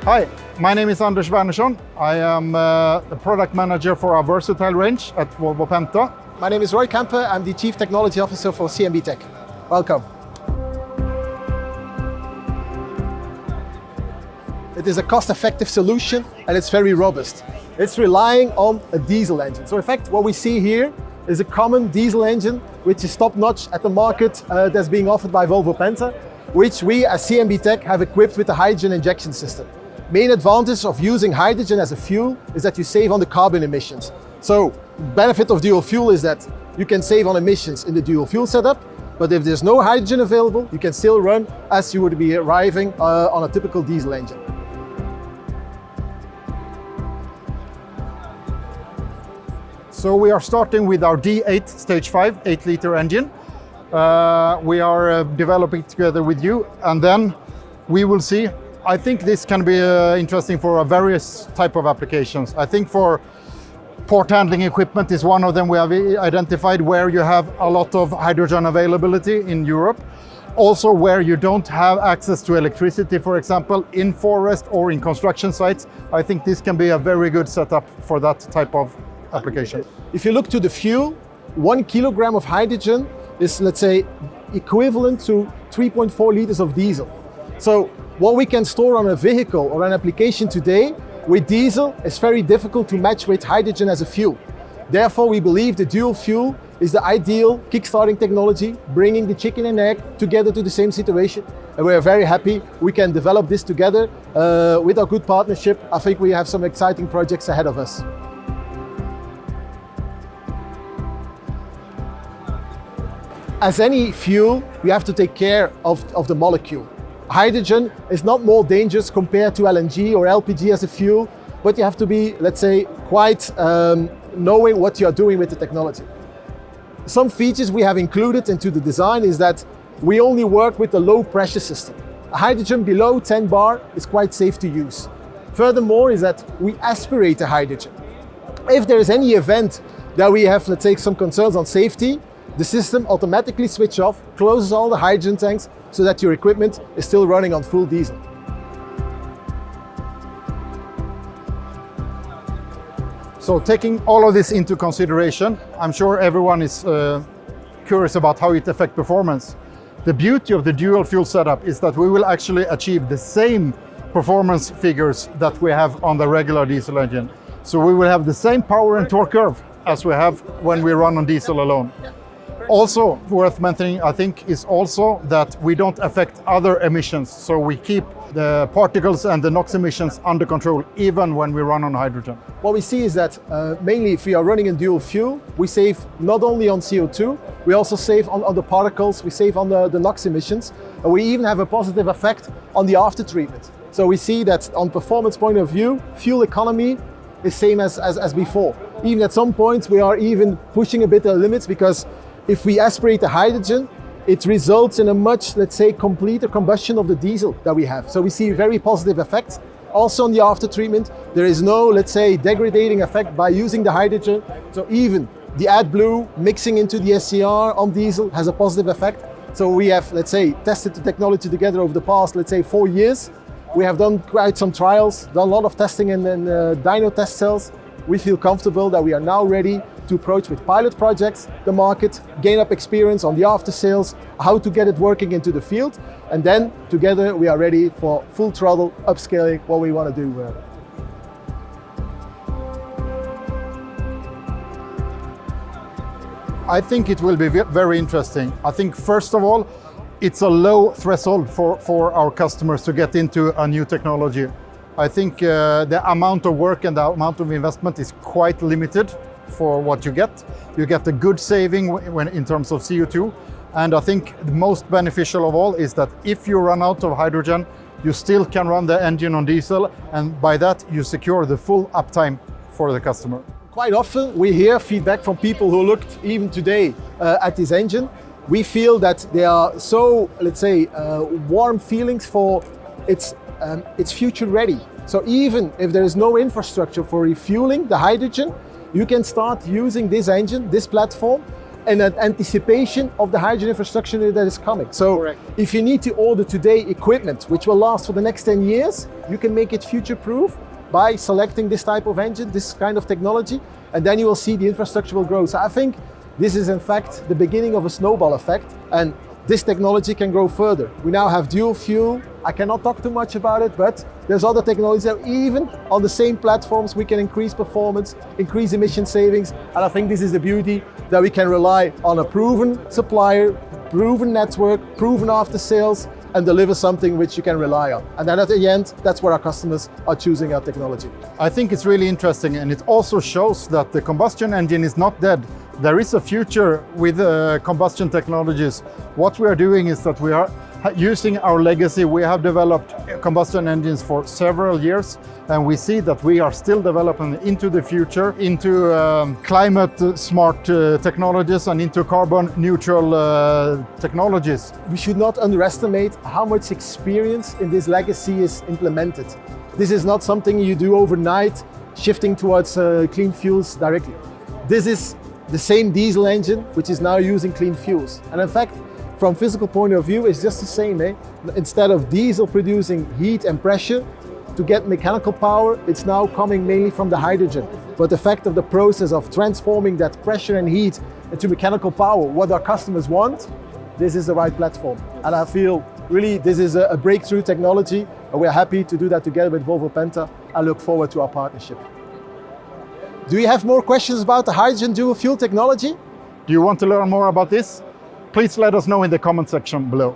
Hi, my name is Anders Wernersson. I am the product manager for our versatile range at Volvo Penta. My name is Roy Kemper. I'm the Chief Technology Officer for CMB.Tech. Welcome. It is a cost-effective solution and it's very robust. It's relying on a diesel engine. So in fact, what we see here is a common diesel engine, which is top-notch at the market that's being offered by Volvo Penta, which we as CMB.Tech have equipped with a hydrogen injection system. Main advantage of using hydrogen as a fuel is that you save on the carbon emissions. So benefit of dual fuel is that you can save on emissions in the dual fuel setup, but if there's no hydrogen available, you can still run as you would be arriving on a typical diesel engine. So we are starting with our D8 Stage 5 8-liter engine. We are developing together with you, and then we will see. I think this can be interesting for various type of applications. I think for port handling equipment is one of them we have identified, where you have a lot of hydrogen availability in Europe. Also where you don't have access to electricity, for example, in forest or in construction sites. I think this can be a very good setup for that type of application. If you look to the fuel, 1 kilogram of hydrogen is, let's say, equivalent to 3.4 liters of diesel. So what we can store on a vehicle or an application today with diesel is very difficult to match with hydrogen as a fuel. Therefore, we believe the dual fuel is the ideal kickstarting technology, bringing the chicken and egg together to the same situation. And we are very happy we can develop this together with our good partnership. I think we have some exciting projects ahead of us. As any fuel, we have to take care of the molecule. Hydrogen is not more dangerous compared to LNG or LPG as a fuel, but you have to be, let's say, quite knowing what you are doing with the technology. Some features we have included into the design is that we only work with a low pressure system. Hydrogen below 10 bar is quite safe to use. Furthermore is that we aspirate the hydrogen. If there is any event that we have, let's say, some concerns on safety, the system automatically switches off, closes all the hydrogen tanks so that your equipment is still running on full diesel. So taking all of this into consideration, I'm sure everyone is curious about how it affects performance. The beauty of the dual fuel setup is that we will actually achieve the same performance figures that we have on the regular diesel engine. So we will have the same power and torque curve as we have when we run on diesel alone. Also worth mentioning, I think, is also that we don't affect other emissions. So we keep the particles and the NOx emissions under control, even when we run on hydrogen. What we see is that mainly if we are running in dual fuel, we save not only on CO2, we also save on the particles, we save on the NOx emissions, and we even have a positive effect on the after treatment. So we see that on performance point of view, fuel economy is same as before. Even at some points we are even pushing a bit the limits, because if we aspirate the hydrogen, it results in a much, let's say, completer combustion of the diesel that we have. So we see very positive effects. Also on the after treatment, there is no, let's say, degrading effect by using the hydrogen. So even the AdBlue mixing into the SCR on diesel has a positive effect. So we have, let's say, tested the technology together over the past, let's say, 4 years. We have done quite some trials, done a lot of testing in dyno test cells. We feel comfortable that we are now ready to approach with pilot projects the market, gain up experience on the after sales, how to get it working into the field, and then together we are ready for full throttle upscaling what we want to do. I think it will be very interesting. I think first of all, it's a low threshold for our customers to get into a new technology. I think the amount of work and the amount of investment is quite limited for what you get. You get a good saving in terms of CO2. And I think the most beneficial of all is that if you run out of hydrogen, you still can run the engine on diesel. And by that, you secure the full uptime for the customer. Quite often we hear feedback from people who looked even today at this engine. We feel that there are so, let's say, warm feelings for its future ready. So even if there is no infrastructure for refueling the hydrogen, you can start using this engine, this platform, in an anticipation of the hydrogen infrastructure that is coming. So Correct. if you need to order today equipment which will last for the next 10 years, you can make it future-proof by selecting this type of engine, this kind of technology, and then you will see the infrastructure will grow. So I think this is in fact the beginning of a snowball effect, and this technology can grow further. We now have dual fuel. I cannot talk too much about it, but there's other technologies that even on the same platforms we can increase performance, increase emission savings, and I think this is the beauty that we can rely on a proven supplier, proven network, proven after sales, and deliver something which you can rely on. And then at the end, that's where our customers are choosing our technology. I think it's really interesting, and it also shows that the combustion engine is not dead. There is a future with combustion technologies. What we are doing is that we are using our legacy. We have developed combustion engines for several years, and we see that we are still developing into the future, into climate smart technologies and into carbon neutral technologies. We should not underestimate how much experience in this legacy is implemented. This is not something you do overnight, shifting towards clean fuels directly. This is the same diesel engine which is now using clean fuels. And in fact, from physical point of view, it's just the same. Instead of diesel producing heat and pressure to get mechanical power, it's now coming mainly from the hydrogen. But the fact of the process of transforming that pressure and heat into mechanical power, what our customers want, this is the right platform. And I feel really this is a breakthrough technology, and we're happy to do that together with Volvo Penta. I look forward to our partnership. Do you have more questions about the hydrogen dual fuel technology? Do you want to learn more about this? Please let us know in the comment section below.